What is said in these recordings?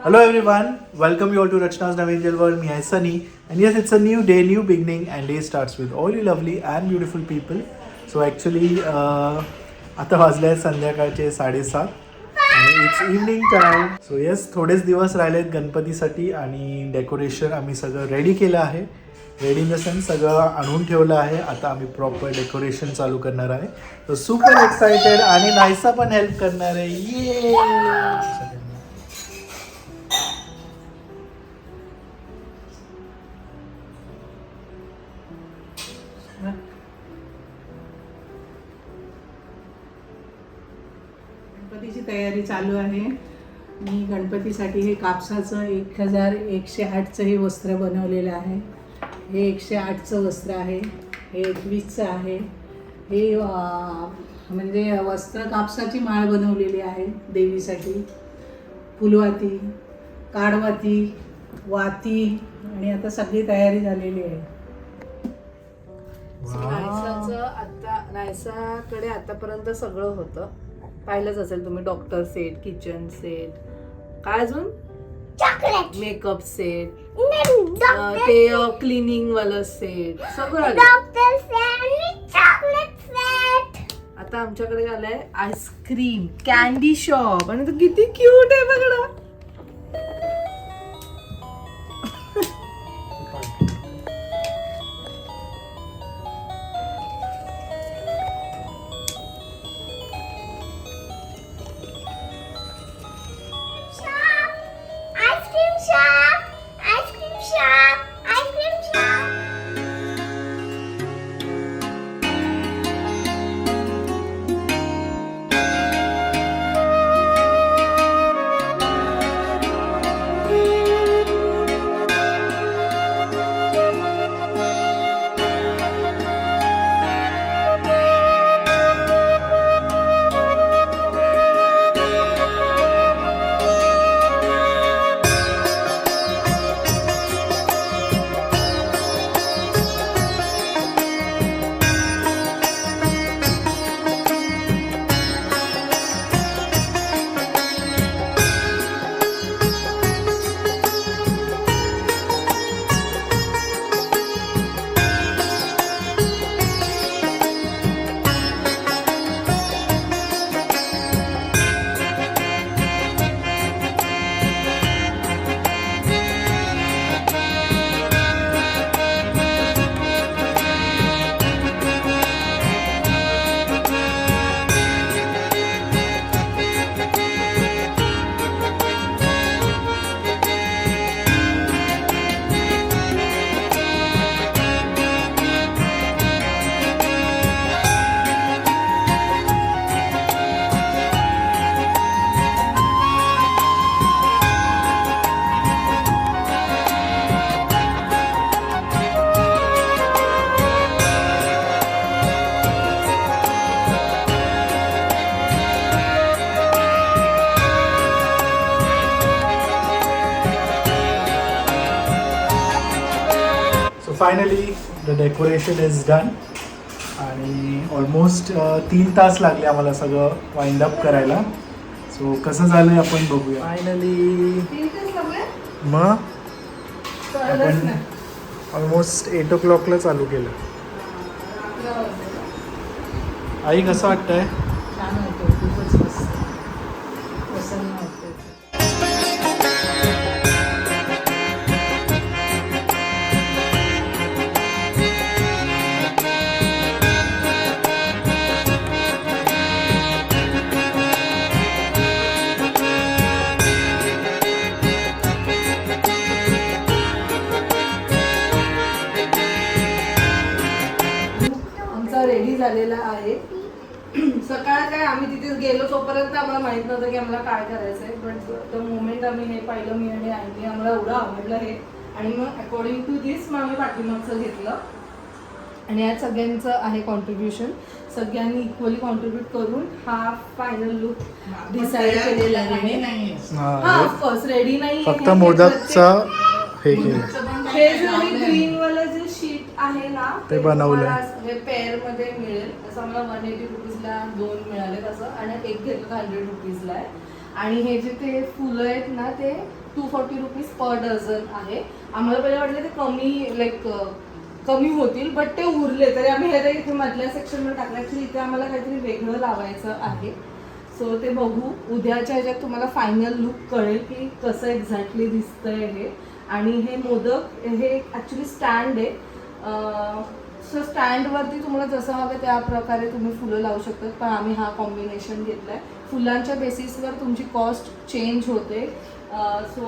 Hello everyone, welcome you all to Rachna's Navangel World. Me, I Sunny, and yes, it's a new day, new beginning, and day starts with all you lovely and beautiful people. So actually, आता वाजले आहेत संध्याकाळचे 7:30 आणि it's evening time. So yes, थोडेच दिवस राहिलेत गणपतीसाठी आणि डेकोरेशन आम्ही सगळं रेडी केलं आहे. रेडी इन द सेन्स सगळं आणून ठेवलं आहे. आता आम्ही प्रॉपर डेकोरेशन चालू करणार आहे. तर सुपर एक्साइटेड आणि नायसा पण हेल्प करणार आहे. ये गणपतीची तयारी चालू आहे. मी गणपतीसाठी हे कापसाचं 1108चं हे वस्त्र बनवलेलं आहे. हे 108चं वस्त्र आहे. हे 21चं आहे. हे म्हणजे वस्त्र कापसाची माळ बनवलेली आहे देवीसाठी. फुलवाती, काडवाती, वाती आणि आता सगळी तयारी झालेली आहे. नायसाकडे आतापर्यंत सगळं होतं. पाहिलंच असेल तुम्ही, डॉक्टर सेट, किचन सेट, काय अजून मेकअप सेट, ते क्लिनिंग वाला सेट, सगळं आता आमच्याकडे आलंय आईस्क्रीम कॅन्डी शॉप. आणि तो किती क्यूट आहे बघा. Finally the decoration is done आणि ऑलमोस्ट 3 तास लागले आम्हाला सगळं वाइंड अप करायला. सो कसं झालंय आपण बघूया. फायनली मग आपण ऑलमोस्ट 8 o'clockला चालू केलं. आई कसं वाटतंय? छान वाटतं, खूपच मस्त प्रसन्न वाटतं. रेडी झालेला आहे. सकाळ काय आम्ही तिथे गेलो तोपर्यंत आम्हाला माहित नव्हतं की आम्हाला काय करायचंय. बट द मोमेंट आम्ही हे पाहिलं, मी आणि आईने, आम्हाला एवढं आवडलं हे. आणि मग अकॉर्डिंग टू दिस मग आम्ही पाठीमागचं घेतलं. आणि यात सगळ्यांचं आहे कॉन्ट्रीब्युशन. सगळ्यांनी इक्वली कॉन्ट्रीब्यूट करून हा फायनल लुक डिसाईड केलेला आहे. हा ऑफकोर्स रेडी नाही, फक्त मोदकचा हे केलं. हे जे ग्रीन वाला जे शीट आहे ना ते बनवलंय. हे पेअर मध्ये मिळेल. असं मला 180 रुपीजला 2 मिळाले तसं. आणि एक घेतलं 100 रुपीजला आहे. आणि हे जे ते फुलं आहेत ना ते 240 रुपीज पर डझन आहे. आम्हाला पहिले वाटलं ते कमी होतील, बट ते उरले तरी आम्ही हे इथे मधल्या सेक्शनवर टाकलं. ॲक्च्युली इथे आम्हाला काहीतरी वेगळं लावायचं आहे. सो ते बघू उद्याच्या ह्याच्यात तुम्हाला फायनल लुक कळेल की कसं एक्झॅक्टली दिसतंय हे. आणि हे मोदक हे ॲक्च्युली स्टँड आहे. सो स्टँडवरती तुम्हाला जसं हवं त्या प्रकारे तुम्ही फुलं लावू शकतात, पण आम्ही हा कॉम्बिनेशन घेतला आहे. फुलांच्या बेसिसवर तुमची कॉस्ट चेंज होते. सो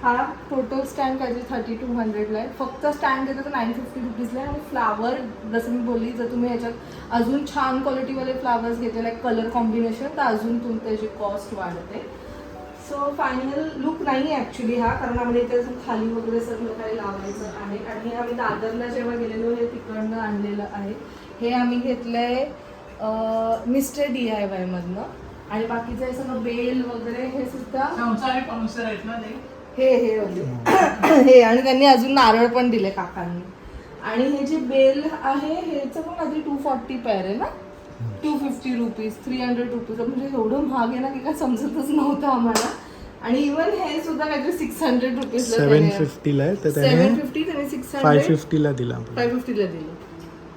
हा टोटल स्टँड काहीतरी 3200ला आहे. फक्त स्टँड घेतो तर 950 रुपीजला आहे. आणि फ्लावर जसं मी बोलली, जर तुम्ही ह्याच्यात अजून छान क्वालिटीवाले फ्लावर्स घेतले लाईक कलर कॉम्बिनेशन, तर अजून त्याची कॉस्ट वाढते. सो फायनल लुक नाही आहे ॲक्च्युली हा, कारण आम्हाला इथे खाली वगैरे सगळं काही लावायचं आहे. आणि आम्ही दादरला जेव्हा गेलेलो हे तिकडनं आणलेलं आहे. हे आम्ही घेतलं आहे मिस्टर DIY मधनं. आणि बाकीचं हे सगळं बेल वगैरे हे सुद्धा आहेत ना ते. हे हे आणि त्यांनी अजून नारळ पण दिले काकांनी. आणि हे जे बेल आहे ह्याचं पण काहीतरी 240 पेअर आहे ना, 250 रुपीज, 300 रुपीज. म्हणजे एवढं महाग आहे ना की काय समजतच नव्हतं आम्हाला. आणि इवन हे सुद्धा काहीतरी 600 रुपीज 750ला आहे तर त्याने 750 त्याने 600 550ला दिला. 550ला दिलं.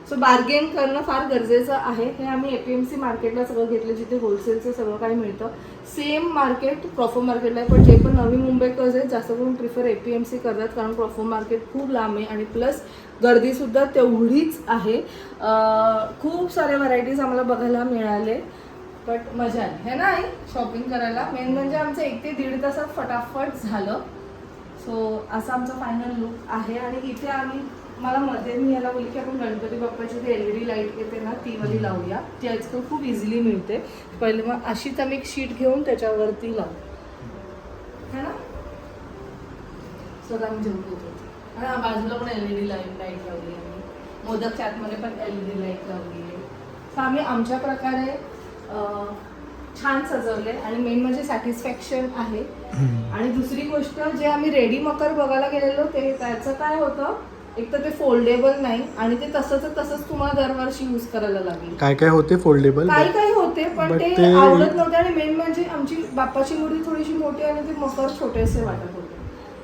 सो बार्गेन करणं फार गरजेचं आहे. हे आम्ही APMC मार्केटला सगळं घेतलं, जिथे होलसेलचं सगळं काही मिळतं. सेम मार्केट प्रॉफर मार्केटला आहे, पण जे पण नवी मुंबईकर्स आहेत जास्त करून प्रिफर APMC करतात, कारण प्रॉफर मार्केट खूप लांब आहे. आणि प्लस गर्दीसुद्धा तेवढीच आहे. खूप सारे व्हरायटीज आम्हाला बघायला मिळाले, बट मजा आली है ना आई शॉपिंग करायला. मेन म्हणजे आमचं 1 ते 1.5 तासात फटाफट झालं. सो असा आमचा फायनल लुक आहे. आणि इथे मी याला बोलली की आपण गणपती बाप्पाची ती LED लाईट येते ना, ती वाली लावूया. ती आजकाल खूप इझिली मिळते. पहिले मग अशीच आम्ही एक शीट घेऊन त्याच्यावरती लावू है ना. सो आम्ही जेवण घेतो. आणि बाजूला पण LED लाईट लावली आम्ही. मोदकच्या आतमध्ये पण LED लाईट लावली आहे. सो आम्ही आमच्या प्रकारे छान सजवले. आणि मेन म्हणजे सॅटिस्फॅक्शन आहे. आणि दुसरी गोष्ट, जे आम्ही रेडी मकर बघायला गेलेलो त्याचं काय होतं, एक तर ते फोल्डेबल नाही आणि ते तसंच तुम्हाला दरवर्षी यूज करायला लागेल. काय काय होते फोल्डेबल, काही होते पण ते आवडत नव्हते. आणि मेन म्हणजे आमची बाप्पाची मूर्ती थोडीशी मोठी आणि ते मकर छोटेसे वाटत होते.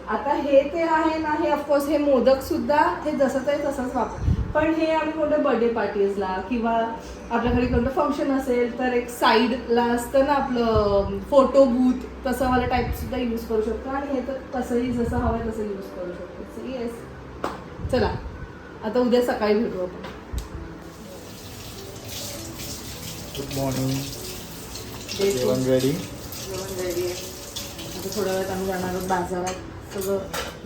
आता हे ते आहे ना, हे ऑफकोर्स हे मोदक सुद्धा हे जसंच आहे तसंच वापर. पण हे आम्ही कोणत्या बर्थडे पार्टीजला किंवा आपल्याकडे कोणतं फंक्शन असेल तर एक साईडला असतं ना आपलं फोटो बूथ, तसं वाला टाईप सुद्धा यूज करू शकतो. आणि हे तर कसंही जसं हवं तसं यूज करू शकतो. सो येस, चला आता उद्या सकाळी भेटू आपण. Good morning. जेवण रेडी आहे. आता थोड्या वेळात आम्ही जाणार आहोत बाजारात. सगळं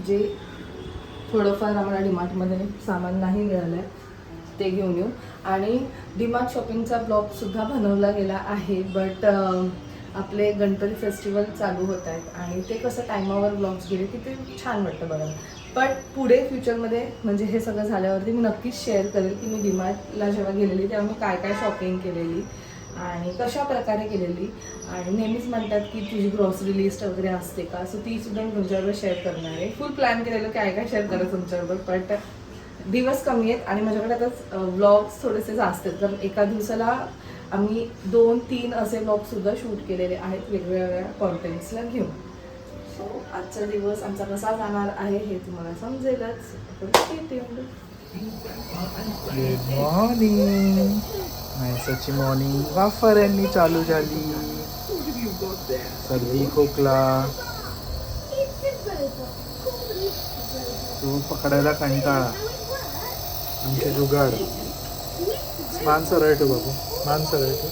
जे थोडंफार आम्हाला डीमार्टमध्ये सामान नाही मिळालं आहे ते घेऊन येऊ. आणि डीमार्ट शॉपिंगचा ब्लॉगसुद्धा बनवला गेला आहे. बट आपले गणपती फेस्टिवल चालू होत आहेत आणि ते कसं टायमावर ब्लॉग्स गेले की ते छान वाटतं बघायला. पण पुढे फ्युचरमध्ये म्हणजे हे सगळं झाल्यावरती मी नक्कीच शेअर करेल की मी डीमार्टला जेव्हा गेलेली तेव्हा मी काय काय शॉपिंग केलेली आणि कशा प्रकारे केलेली. आणि नेहमीच म्हणतात की तुझी ग्रॉसरी लिस्ट वगैरे असते का, सो ती सुद्धा मी तुमच्याबरोबर शेअर करणार आहे. फुल प्लॅन केलेलं काय काय शेअर करायचं तुमच्याबरोबर. बट दिवस कमी आहेत आणि माझ्याकडे आता व्लॉग्स थोडेसे जास्त आहेत, कारण एका दिवसाला आम्ही 2-3 असे व्लॉगसुद्धा शूट केलेले आहेत वेगवेगळ्या कॉन्टेंट्सला घेऊन. सो आजचा दिवस आमचा कसा जाणार आहे हे तुम्हाला समजेलच. Good morning. मैसाची मॉर्निंग वाफाऱ्यांनी चालू झाली. सर्दी खोकला तो पकडायला कंटाळा. आमचे जुगाड मान सरळ ठेव बाबू, मान सरळ ठेव.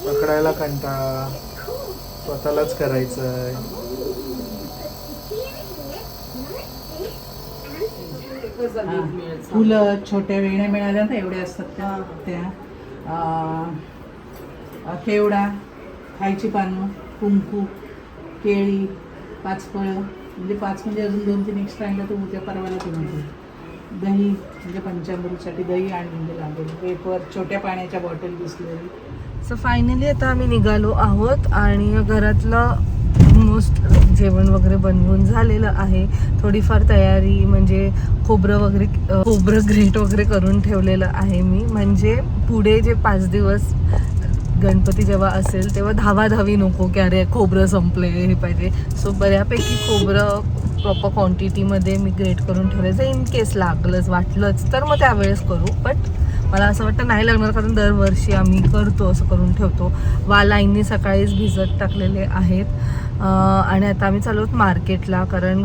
पकडायला कंटाळा, स्वतःलाच करायचं आहे. फुलं छोट्या वेण्या मिळाल्या ना, एवढ्या असतात त्या केवडा, खायची पानं, कुंकू, केळी, 5 फळं, म्हणजे 5 म्हणजे अजून 2-3 एक्स्ट्रा आणलं तर उद्या परवाला ते म्हणतो. दही म्हणजे पंचामृतसाठी दही आणून लागेल. पेपर, छोट्या पाण्याच्या बॉटल दिसलेली. सो फायनली आता आम्ही निघालो आहोत आणि घरातलं ऑलमोस्ट जेवण वगैरे बनवून झालेलं आहे. थोडीफार तयारी म्हणजे खोबरं ग्रेट वगैरे करून ठेवलेलं आहे मी, म्हणजे पुढे जे 5 दिवस गणपती जेव्हा असेल तेव्हा धावाधावी नको की अरे खोबरं संपले हे पाहिजे. सो बऱ्यापैकी खोबरं प्रॉपर क्वांटिटीमध्ये मी ग्रेट करून ठेवायचं. इन केस लागलंच वाटलंच तर मग त्यावेळेस करू. बट मला असं वाटतं नाही लागणार, कारण दरवर्षी आम्ही करतो असं करून ठेवतो. वाल आईंनी सकाळीच भिजत टाकलेले आहेत. आणि आता आम्ही चालू आहोत मार्केटला, कारण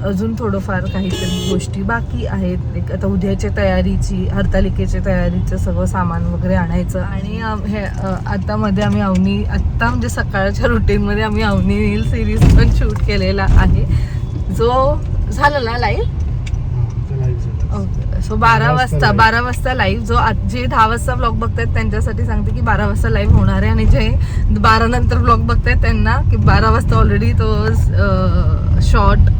अजून थोडंफार काहीतरी गोष्टी बाकी आहेत. एक आता उद्याच्या तयारीची, हरतालिकेच्या तयारीचं सगळं सामान वगैरे आणायचं. आणि हे आता मध्ये आम्ही आत्ता म्हणजे सकाळच्या रुटीनमध्ये आम्ही अवनी नील सिरीज पण शूट केलेला आहे, जो झाला ना लाईव्ह. ओके, सो 12 वाजता लाईव्ह. जे 10 वाजता ब्लॉग बघतायत त्यांच्यासाठी सांगते की 12 वाजता लाईव्ह होणार आहे, आणि जे 12 नंतर ब्लॉग बघतायत त्यांना की 12 वाजता ऑलरेडी तो शॉर्ट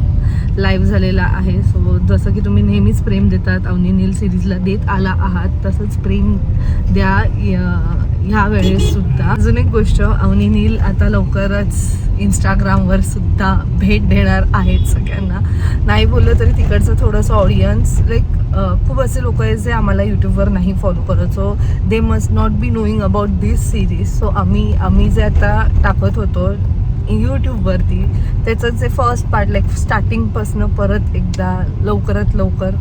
लाईव्ह झालेला आहे. सो जसं की तुम्ही नेहमीच प्रेम देतात, अवनी नील सिरीजला देत आला आहात, तसंच प्रेम द्या ह्या वेळेस सुद्धा. अजून एक गोष्ट, अवनी नील आता लवकरच इंस्टाग्रामवर सुद्धा भेट देणार आहेत सगळ्यांना. नाही बोललं तरी तिकडचं थोडंसं ऑडियन्स खूप असे लोक आहेत जे आम्हाला यूट्यूबवर नाही फॉलो करत. So they must not be knowing about this series. So आम्ही जे आता टाकत होतो यूट्यूबवरती, त्याचं जे फर्स्ट पार्ट स्टार्टिंगपासनं परत एकदा लवकरात लवकर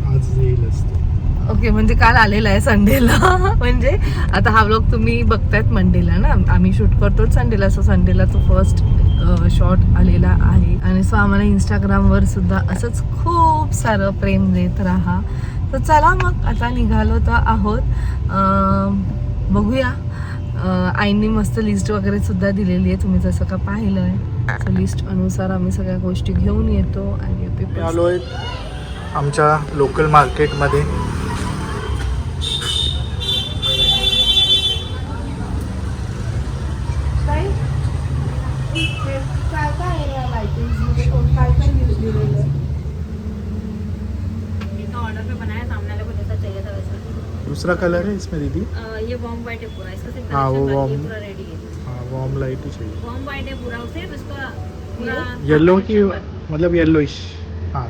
आज येईलच. ओके, म्हणजे काल आलेला आहे संडेला. म्हणजे आता हा व्लॉग तुम्ही बघतायत मंडेला ना, आम्ही शूट करतो संडेला. सो संडेला तो फर्स्ट शॉट आलेला आहे. आणि सो आम्हाला इंस्टाग्रामवर सुद्धा असंच खूप सारं प्रेम देत राहा. तर चला मग आता निघालो तर आहोत. बघूया. आईंनी मस्त लिस्ट वगैरे सुद्धा दिलेली आहे, तुम्ही जसं का पाहिलं आहे. सो लिस्ट अनुसार आम्ही सगळ्या गोष्टी घेऊन येतो. आणि आलोय आमच्या लोकल मार्केटमध्ये. दूसरा कलर है इसमें दीदी? ये वॉर्म वाइट है पूरा, इसका सिर्फ हाँ, वो कलेक्शन बाकी warm- है, पूरा रेडी है। हाँ वार्म लाइट ही चाहिए. वॉर्म वाइट है पूरा, सिर्फ इसका पूरा येलो की मतलब येलोइश. हाँ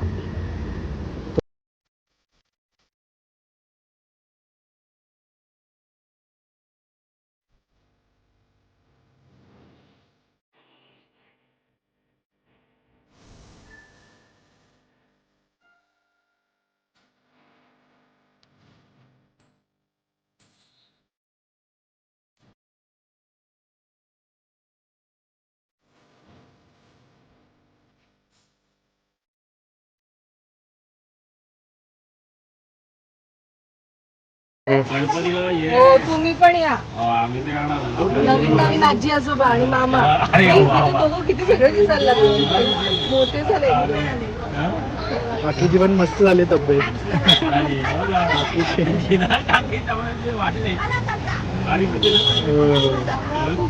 हो, तुम्ही पण या. नवीन नवीन आजी आजोबा आणि मामा दोघं किती वेगळे दिसायला लागले, मोठे झाले. बाकीची पण मस्त झाली तब्येत. हो.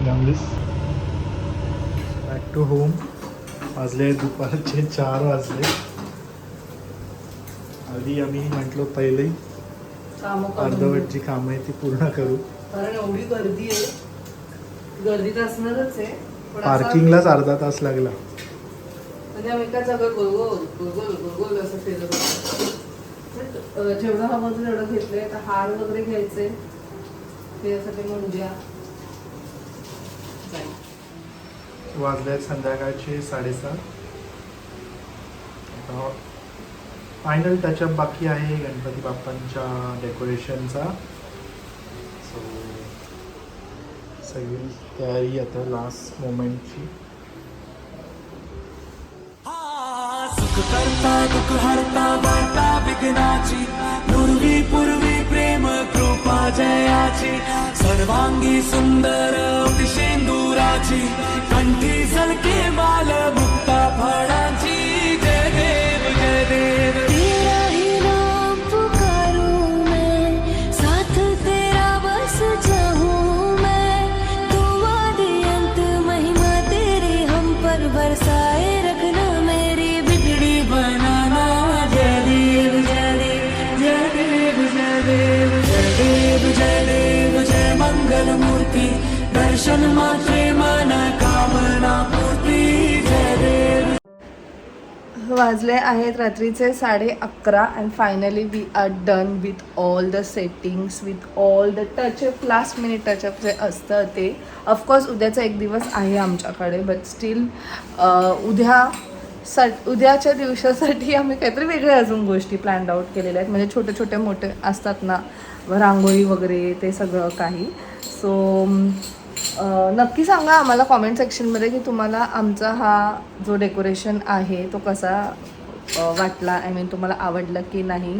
फॅमिलीज. Back to home. वाजले दुपारचे 4 वाजले. आधी आम्ही म्हटलो पहिले अर्धवट जी कामं आहे ती पूर्ण करू. कारण एवढी गर्दी आहे, गर्दी तर असणारच आहे. पण असं पार्किंगलाच अर्धा तास लागला. म्हणजे आम्ही एका जागा गोलगोल गोलगोल गोलगोल असं फिरत होतो. जेवढं हवं होतं तेवढं घेतलंय. आता हार वगैरे घ्यायचे त्यासाठी म्हणजे वाजले संध्याकाळचे 7:30. आता फायनल टचअप बाकी आहे गणपती बाप्पांच्या डेकोरेशनचा. सो सगळी तयारी आता लास्ट मोमेंटची. सुख करता दुःख हरता वार्ता विघ्नाची पूर्वी पूर्वी प्रेम कृपा जयाची सर्वांगी सुंदर शेंदुराची कंठी झलके माल मुक्ता फळाची. जय देव जय देव. तेरा ही नाम पुकारूं मैं, साथ तेरा बस चाहूं मैं. दुआ दे अंत महिमा तेरी हम पर बरसाए रखना मेरी बिगड़ी बनाना. जय देव जय देव जय देव जय देव जय देव जय देव जय मंगल मूर्ती. दर्शन मात्रे मन कामना पूर्ती. जय देव. वाजले आहेत रात्रीचे 11:30 and finally we are done with all the settings, with all the touch up, last minute touch up जे असतं ते. ऑफकोर्स उद्याचा एक दिवस आहे आमच्याकडे, बट स्टील उद्याच्या दिवसासाठी आम्ही काहीतरी वेगळ्या अजून गोष्टी प्लॅन्ड आउट केलेल्या आहेत. म्हणजे छोटे छोटे मोठे असतात ना, रांगोळी वगैरे ते सगळं काही. सो नक्की सांगा आम्हाला कॉमेंट सेक्शनमध्ये की तुम्हाला आमचा हा जो डेकोरेशन आहे तो कसा वाटला. आय मीन तुम्हाला आवडला की नाही.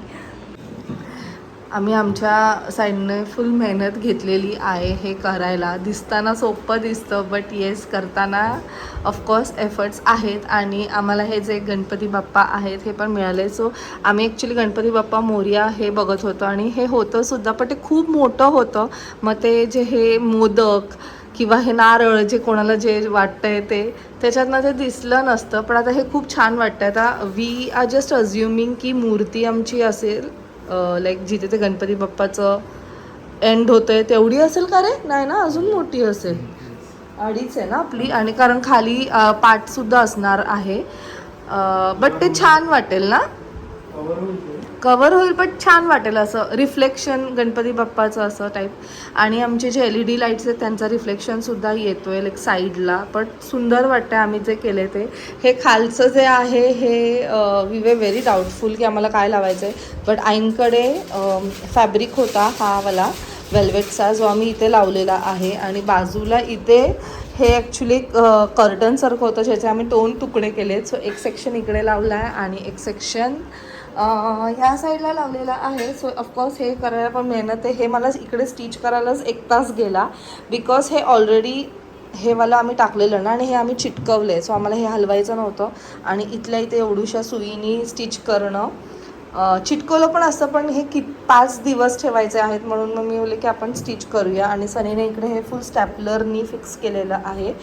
आम्ही आमच्या साईडने फुल मेहनत घेतलेली आहे हे करायला. दिसताना सोपं दिसतं, बट येस करताना ऑफकोर्स एफर्ट्स आहेत. आणि आम्हाला हे जे गणपती बाप्पा आहेत हे पण मिळाले. सो आम्ही ॲक्च्युली गणपती बाप्पा मोरया हे बघत होतो आणि हे होतं सुद्धा, पण ते खूप मोठं होतं. मग ते जे हे मोदक किंवा हे नारळ जे कोणाला जे वाटतंय त्याच्यातनं ते दिसलं नसतं. पण आता हे खूप छान वाटतं. आता वी आर जस्ट अज्युमिंग की मूर्ती आमची असेल लाईक जिथे ते गणपती बाप्पाचं एंड होतं आहे तेवढी असेल का रे? नाही ना, अजून मोठी असेल. 2.5 आहे ना आपली. आणि कारण खाली पाटसुद्धा असणार आहे. बट ते छान वाटेल ना, कवर होईल, पण छान वाटेल असं रिफ्लेक्शन गणपती बाप्पाचं असं टाईप. आणि आमचे जे LED लाईट्स आहेत त्यांचा रिफ्लेक्शनसुद्धा येतो आहे लाईक साईडला. पण सुंदर वाटतं आम्ही जे केले ते. हे खालचं जे आहे हे वी वे व्हेरी डाऊटफुल की आम्हाला काय लावायचं आहे. बट आईंकडे फॅब्रिक होता हा वाला वेल्वेटचा जो आम्ही इथे लावलेला आहे. आणि बाजूला इथे हे ॲक्च्युली कर्टनसारखं होतं ज्याचे आम्ही 2 तुकडे केलेत. सो एक सेक्शन इकडे लावला आहे आणि एक सेक्शन ह्या साईडला लावलेला आहे. सो ऑफकोर्स हे करायला पण मेहनत आहे. हे मला इकडे स्टिच करायलाच 1 तास गेला बिकॉज हे ऑलरेडी हे वाला आम्ही टाकलेलं ना आणि हे आम्ही चिटकवलं आहे. सो आम्हाला हे हलवायचं नव्हतं आणि इथल्या इथे एवढूशा सुईनी स्टिच करणं. चिटकवलं पण असतं, पण हे 5 दिवस ठेवायचे आहेत म्हणून मग मी बोलले की आपण स्टिच करूया. आणि सनीने इकडे हे फुल स्टॅपलरनी फिक्स केलेलं आहे.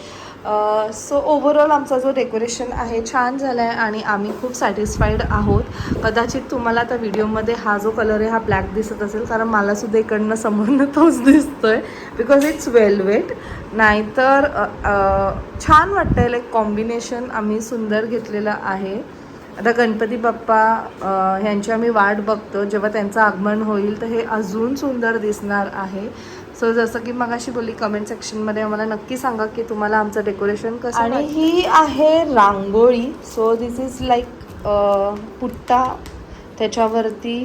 सो ओव्हरऑल आमचा जो डेकोरेशन आहे छान झाला आहे आणि आम्ही खूप सॅटिस्फाईड आहोत. कदाचित तुम्हाला आता व्हिडिओमध्ये हा जो कलर आहे हा ब्लॅक दिसत असेल, कारण मलासुद्धा इकडनं समोरनं तोच दिसतो आहे बिकॉज इट्स वेलवेट. नाहीतर छान वाटतं आहे लाईक कॉम्बिनेशन आम्ही सुंदर घेतलेलं आहे. आता गणपती बाप्पा ह्यांची आम्ही वाट बघतो. जेव्हा त्यांचं आगमन होईल तर हे अजून सुंदर दिसणार आहे. सो जसं की मगाशी बोलली कमेंट सेक्शनमध्ये आम्हाला नक्की सांगा की तुम्हाला आमचं डेकोरेशन कसं. आणि ही आहे रांगोळी. सो दिस इज लाईक पुट्टा, त्याच्यावरती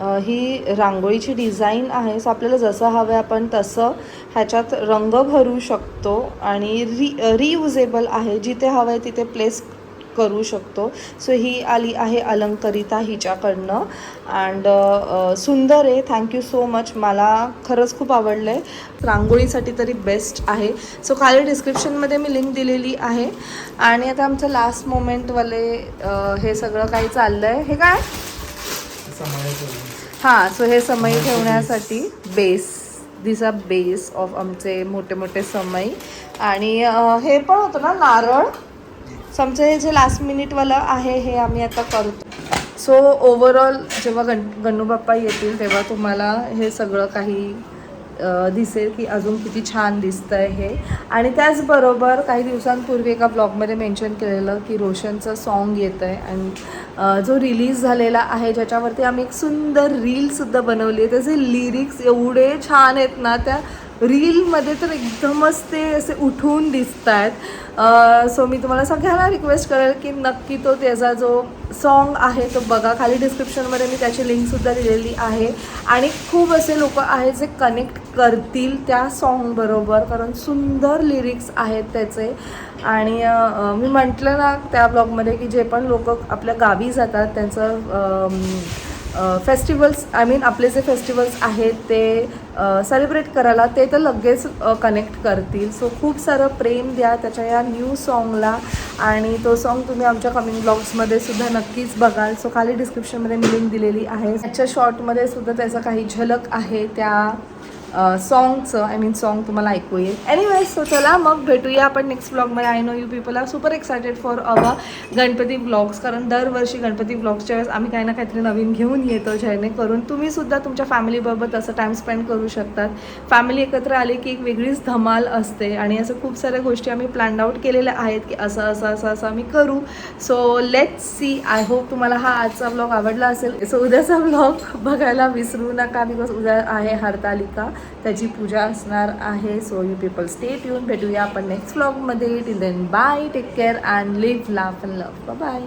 ही रांगोळीची डिझाईन आहे. सो आपल्याला जसं हवं आपण तसं ह्याच्यात रंग भरू शकतो आणि रियुजेबल आहे. जिथे हवं आहे तिथे प्लेस करू शकतो. सो ही आली आहे अलंकरिता हिच्याकडनं अँड सुंदर आहे. Thank you so much. मला खरंच खूप आवडलं आहे. रांगोळीसाठी तरी बेस्ट आहे. सो खाली डिस्क्रिप्शनमध्ये मी लिंक दिलेली आहे. आणि आता आमचं लास्ट मोमेंटवाले हे सगळं काही चाललं आहे. हे काय? हां, सो हे समई ठेवण्यासाठी base this are base of आमचे मोठे मोठे समय. आणि हे पण होतं ना नारळ. सो आमचं हे जे लास्ट मिनिटवालं आहे हे आम्ही आता करतो. सो ओव्हरऑल जेव्हा गणू बाप्पा येतील तेव्हा तुम्हाला हे सगळं काही दिसेल की अजून किती छान दिसतंय हे. आणि त्याचबरोबर काही दिवसांपूर्वी एका ब्लॉगमध्ये मेन्शन केलेलं की रोशनचं सॉन्ग येतं आहे आणि जो रिलीज झालेला आहे ज्याच्यावरती आम्ही एक सुंदर रीलसुद्धा बनवली आहे. त्याचे लिरिक्स एवढे छान आहेत ना, त्या रीलमध्ये तर एकदमच ते असे उठून दिसत आहेत. सो मी तुम्हाला सगळ्यांना रिक्वेस्ट करेल की नक्की तो त्याचा जो सॉन्ग आहे तो बघा. खाली डिस्क्रिप्शनमध्ये मी त्याची लिंकसुद्धा दिलेली आहे. आणि खूप असे लोक आहेत जे कनेक्ट करतील त्या सॉन्गबरोबर, कारण सुंदर लिरिक्स आहेत त्याचे. आणि मी म्हटलं ना त्या ब्लॉगमध्ये की जे पण लोक आपल्या गावी जातात त्यांचं फेस्टिवल्स आपले जे फेस्टिवल्स आहेत ते सेलिब्रेट करायला ते तर लगेच कनेक्ट करतील. सो खूप सारं प्रेम द्या त्याच्या या न्यू सॉन्गला. आणि तो सॉन्ग तुम्ही आमच्या कमिंग ब्लॉग्समध्ये सुद्धा नक्कीच बघाल. सो खाली डिस्क्रिप्शनमध्ये मी लिंक दिलेली आहे. त्याच्या शॉर्टमध्ये सुद्धा त्याचं काही झलक आहे त्या सॉन्गचं. सॉन्ग तुम्हाला ऐकू येईल. एनिवेज सो चला मग भेटूया आपण नेक्स्ट ब्लॉगमध्ये. I know you people are super excited for our Ganpati blogs, कारण दरवर्षी गणपती ब्लॉग्सच्या वेळेस आम्ही काही ना काहीतरी नवीन घेऊन येतो जेणेकरून तुम्हीसुद्धा तुमच्या फॅमिलीबरोबर तसं टाईम स्पेंड करू शकतात. फॅमिली एकत्र आली की एक वेगळीच धमाल असते. आणि असं खूप साऱ्या गोष्टी आम्ही प्लॅन आउट केलेल्या आहेत की असं असं असं असं आम्ही करू. So let's see. I hope तुम्हाला हा आजचा ब्लॉग आवडला असेल. सो उद्याचा ब्लॉग बघायला विसरू नका, बिकॉज उद्या आहे हरतालिका, त्याची पूजा असणार आहे. So you people stay tuned. भेटूया आपण नेक्स्ट व्लॉगमध्ये. Till then bye, take care and live, laugh and love. Bye.